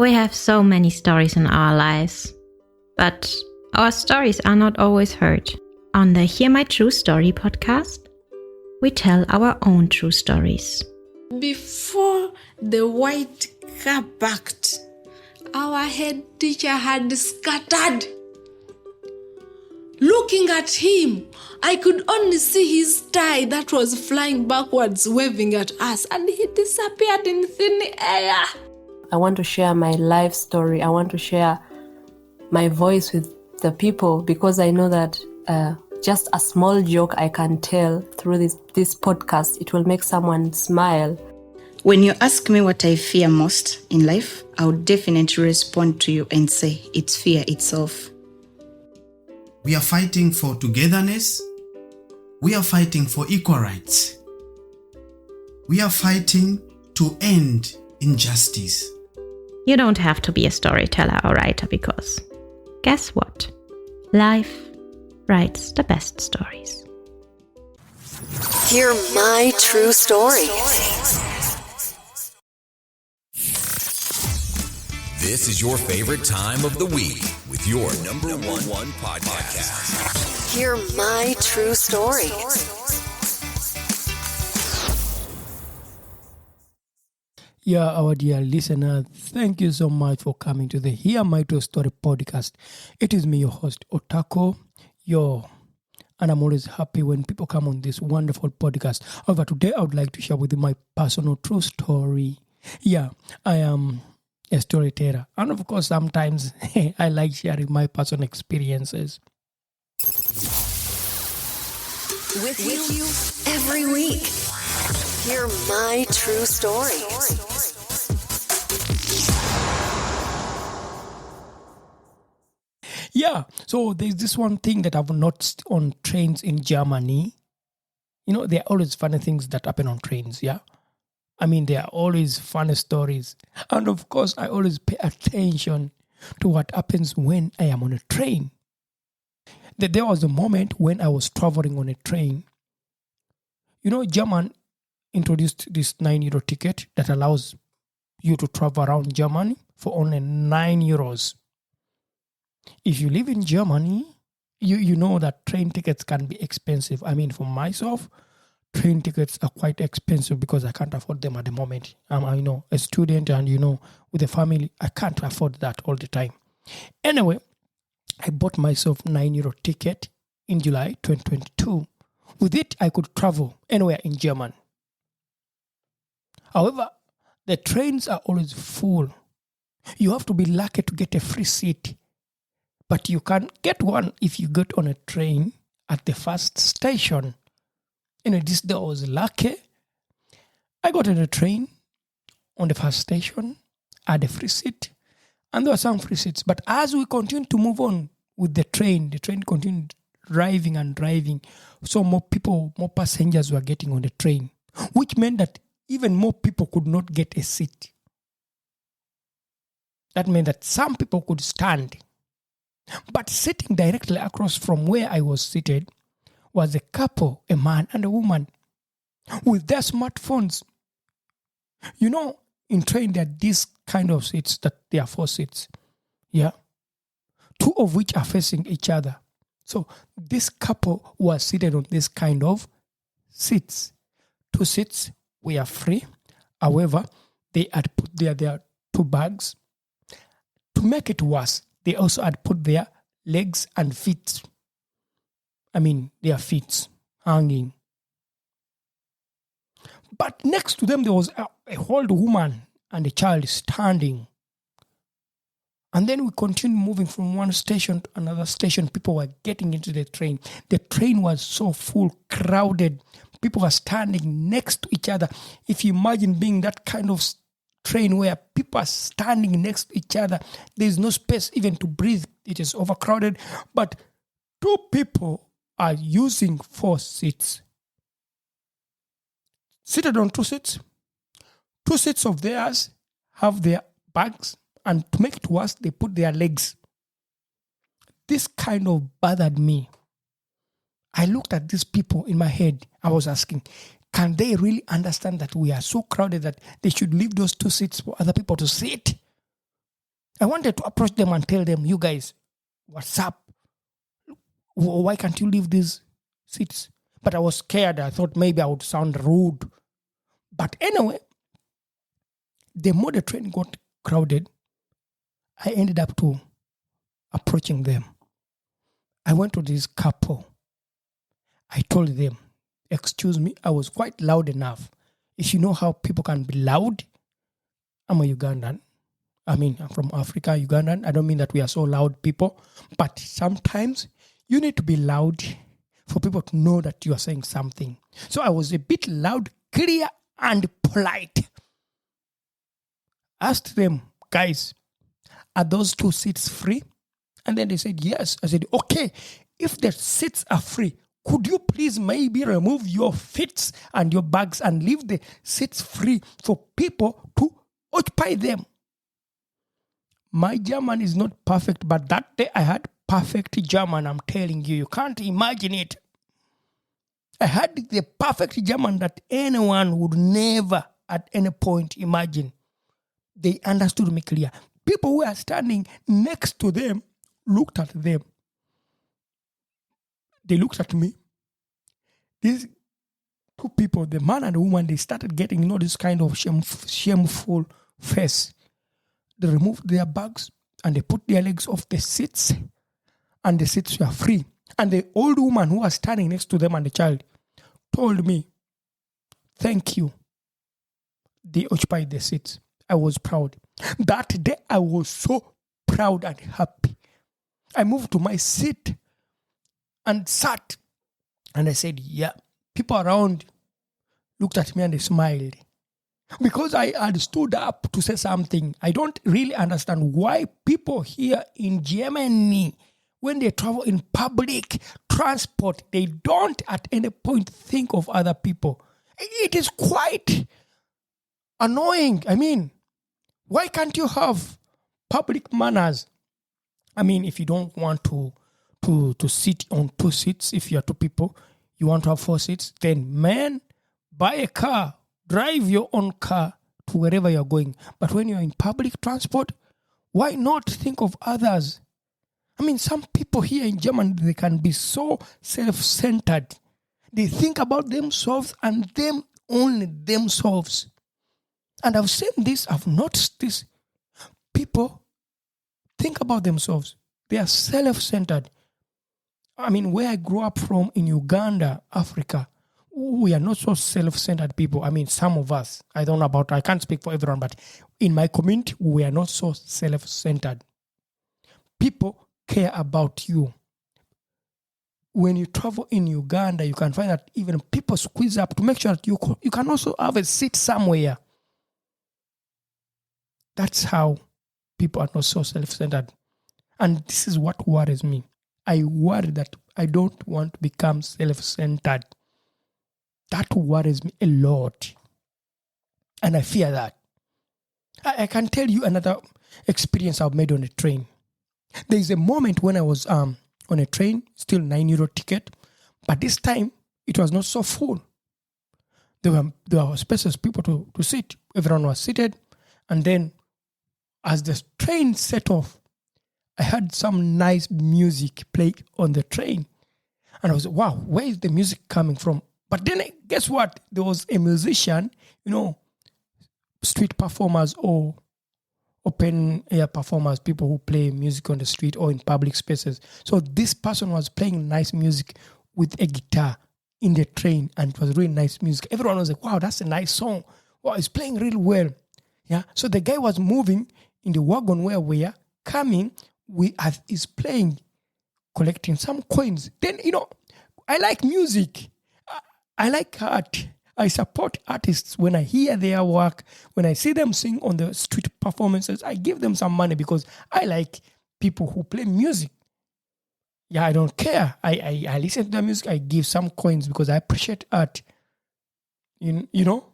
We have so many stories in our lives, but our stories are not always heard. On the Hear My True Story podcast, we tell our own true stories. Before the white car parked, our head teacher had scattered. Looking at him, I could only see his tie that was flying backwards, waving at us, and he disappeared in thin air. I want to share my life story. I want to share my voice with the people because I know that just a small joke I can tell through this podcast, it will make someone smile. When you ask me what I fear most in life, I would definitely respond to you and say it's fear itself. We are fighting for togetherness. We are fighting for equal rights. We are fighting to end injustice. You don't have to be a storyteller or writer because, guess what? Life writes the best stories. Hear my true story. This is your favorite time of the week with your number one podcast. Hear my true story. Yeah, our dear listener, thank you so much for coming to the Hear My True Story podcast. It is me, your host, Otako, and I'm always happy when people come on this wonderful podcast. However, today I would like to share with you my personal true story. Yeah, I am a storyteller. And of course, sometimes I like sharing my personal experiences. With you every week. Hear my true story. Yeah, so there's this one thing that I've noticed on trains in Germany. You know, there are always funny things that happen on trains, yeah? I mean, there are always funny stories. And of course, I always pay attention to what happens when I am on a train. There was a moment when I was traveling on a train. You know, German introduced this €9 ticket that allows you to travel around Germany for only €9. If you live in Germany, you know that train tickets can be expensive. I mean, for myself, train tickets are quite expensive because I can't afford them at the moment. I'm a student and, with a family, I can't afford that all the time. Anyway, I bought myself €9 ticket in July 2022. With it, I could travel anywhere in Germany. However, the trains are always full. You have to be lucky to get a free seat. But you can get one if you get on a train at the first station. This day I was lucky. I got on a train on the first station. I had a free seat. And there were some free seats. But as we continued to move on with the train continued driving and driving. So more passengers were getting on the train. Which meant that even more people could not get a seat. That meant that some people could stand. But sitting directly across from where I was seated was a couple, a man and a woman, with their smartphones. In train there are these kind of seats that they are 4 seats. Yeah. 2 of which are facing each other. So this couple was seated on this kind of seats. 2 seats were free. However, they had put their 2 bags. To make it worse, they also had put their legs and feet. Their feet hanging. But next to them, there was a old woman and a child standing. And then we continued moving from one station to another station. People were getting into the train. The train was so full, crowded. People were standing next to each other. If you imagine being that kind of train where people are standing next to each other, there is no space even to breathe. It is overcrowded. But 2 people are using 4 seats. Seated on 2 seats. 2 seats of theirs have their bags, and to make it worse, they put their legs. This kind of bothered me. I looked at these people in my head. I was asking, can they really understand that we are so crowded that they should leave those 2 seats for other people to sit? I wanted to approach them and tell them, you guys, what's up? Why can't you leave these seats? But I was scared. I thought maybe I would sound rude. But anyway, the more the train got crowded, I ended up to approaching them. I went to this couple. I told them, excuse me, I was quite loud enough. If you know how people can be loud, I'm a Ugandan. I'm from Africa, Ugandan. I don't mean that we are so loud people, but sometimes you need to be loud for people to know that you are saying something. So I was a bit loud, clear, and polite. Asked them, guys, are those 2 seats free? And then they said, yes. I said, okay, if the seats are free, could you please maybe remove your feet and your bags and leave the seats free for people to occupy them? My German is not perfect, but that day I had perfect German, I'm telling you. You can't imagine it. I had the perfect German that anyone would never at any point imagine. They understood me clear. People who are standing next to them looked at them. They looked at me. These 2 people, the man and the woman, they started getting, this kind of shameful face. They removed their bags and they put their legs off the seats, and the seats were free. And the old woman who was standing next to them and the child told me, thank you. They occupied the seats. I was proud. That day I was so proud and happy. I moved to my seat and sat. And I said, yeah. People around looked at me and they smiled. Because I had stood up to say something. I don't really understand why people here in Germany, when they travel in public transport, they don't at any point think of other people. It is quite annoying. Why can't you have public manners? If you don't want to sit on 2 seats, if you are 2 people, you want to have 4 seats, then man, buy a car, drive your own car to wherever you're going. But when you're in public transport, why not think of others? Some people here in Germany, they can be so self-centered. They think about themselves and them only themselves. And I've seen this, I've noticed this. People think about themselves. They are self-centered. Where I grew up from in Uganda, Africa, we are not so self-centered people. Some of us, I can't speak for everyone, but in my community, we are not so self-centered. People care about you. When you travel in Uganda, you can find that even people squeeze up to make sure that you can also have a seat somewhere. That's how people are not so self-centered. And this is what worries me. I worry that I don't want to become self-centered. That worries me a lot. And I fear that. I can tell you another experience I've made on a train. There is a moment when I was on a train, still €9 ticket, but this time it was not so full. There were spaces, people to sit. Everyone was seated. And then as the train set off, I heard some nice music play on the train. And I was, wow, where is the music coming from? But then guess what? There was a musician, street performers or open air performers, people who play music on the street or in public spaces. So this person was playing nice music with a guitar in the train, and it was really nice music. Everyone was like, wow, that's a nice song. Wow, it's playing really well. Yeah. So the guy was moving in the wagon where we are coming. He's playing, collecting some coins. Then, I like music. I like art. I support artists when I hear their work. When I see them sing on the street performances, I give them some money because I like people who play music. Yeah, I don't care. I listen to the music. I give some coins because I appreciate art. You know?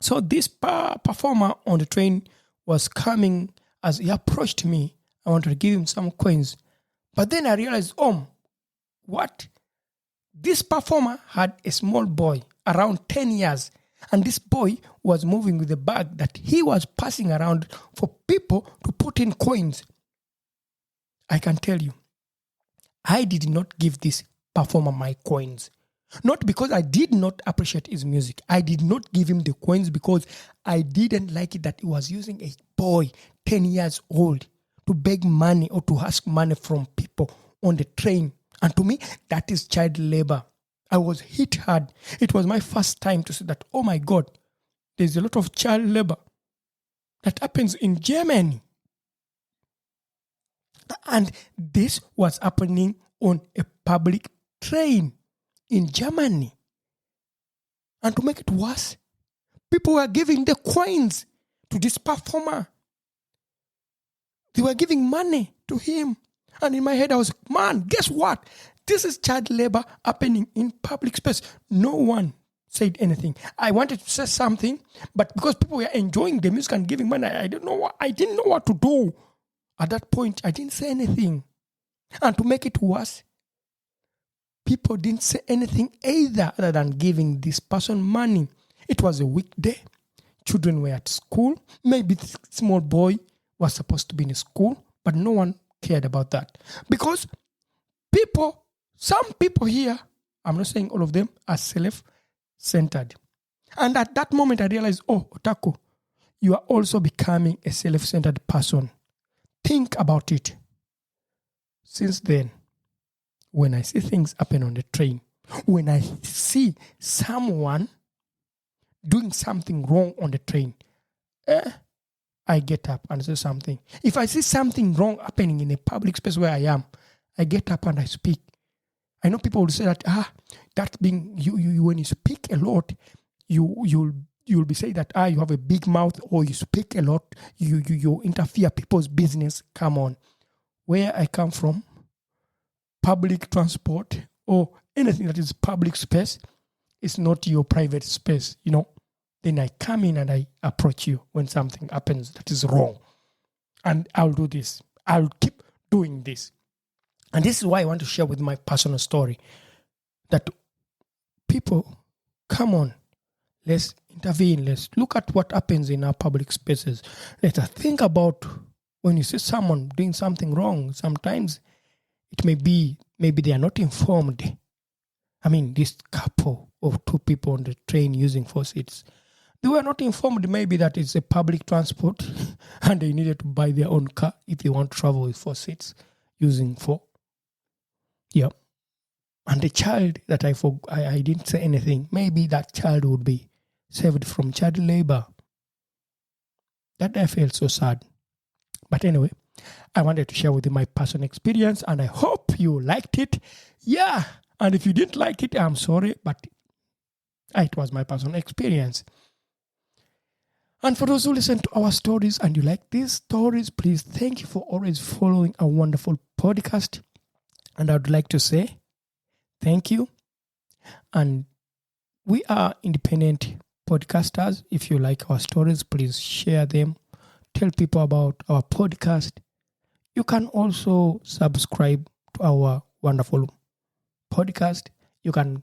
So this performer on the train was coming. As he approached me, I wanted to give him some coins. But then I realized, what? This performer had a small boy around 10 years. And this boy was moving with a bag that he was passing around for people to put certain coins. I can tell you, I did not give this performer my coins. Not because I did not appreciate his music. I did not give him the coins because I didn't like it that he was using a boy 10 years old to beg money or to ask money from people on the train. And to me, that is child labor. I was hit hard. It was my first time to see that, oh my God, there's a lot of child labor that happens in Germany. And this was happening on a public train in Germany. And to make it worse, people were giving the coins to this performer. They were giving money to him. And in my head, I was, man, guess what? This is child labor happening in public space. No one said anything. I wanted to say something, but because people were enjoying the music and giving money, I didn't know what to do. At that point, I didn't say anything. And to make it worse, people didn't say anything either other than giving this person money. It was a weekday. Children were at school. Maybe this small boy was supposed to be in school, but no one cared about that. Because some people here, I'm not saying all of them, are self-centered. And at that moment, I realized, oh, Otaku, you are also becoming a self-centered person. Think about it. Since then, when I see things happen on the train, when I see someone doing something wrong on the train, I get up and say something. If I see something wrong happening in a public space where I am, I get up and I speak. I know people will say that, that being you when you speak a lot, you'll be saying that you have a big mouth or you speak a lot, you interfere people's business. Come on. Where I come from, public transport or anything that is public space is not your private space, Then I come in and I approach you when something happens that is wrong. And I'll do this. I'll keep doing this. And this is why I want to share with my personal story. That people, come on, let's intervene. Let's look at what happens in our public spaces. Let us think about when you see someone doing something wrong. Sometimes it may be, maybe they are not informed. I mean, this couple of two people on the train using 4 seats, they were not informed maybe that it's a public transport and they needed to buy their own car if they want to travel with 4 seats using 4. Yeah. And the child that I didn't say anything, maybe that child would be saved from child labor. That I felt so sad. But anyway, I wanted to share with you my personal experience and I hope you liked it. Yeah. And if you didn't like it, I'm sorry, but it was my personal experience. And for those who listen to our stories and you like these stories, please thank you for always following our wonderful podcast. And I would like to say thank you. And we are independent podcasters. If you like our stories, please share them. Tell people about our podcast. You can also subscribe to our wonderful podcast. You can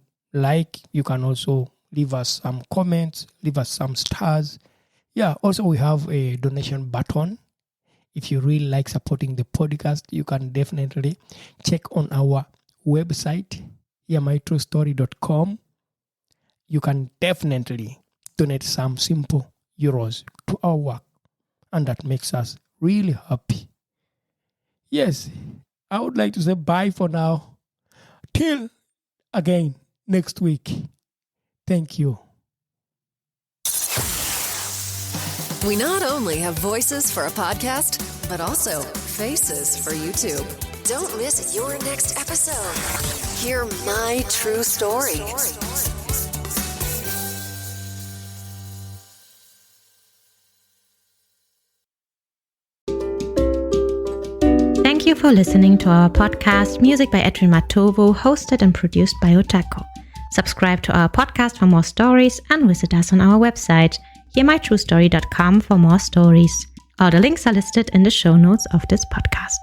you can also leave us some comments, leave us some stars. Yeah, also we have a donation button. If you really like supporting the podcast, you can definitely check on our website, hearmytruestory.com. You can definitely donate some simple euros to our work, and that makes us really happy. Yes, I would like to say bye for now. Till again next week. Thank you. We not only have voices for a podcast, but also faces for YouTube. Don't miss your next episode. Hear my true story. Thank you for listening to our podcast, Music by Edwin Matovo, hosted and produced by Otaku. Subscribe to our podcast for more stories and visit us on our website, hearmytruestory.com, for more stories. All the links are listed in the show notes of this podcast.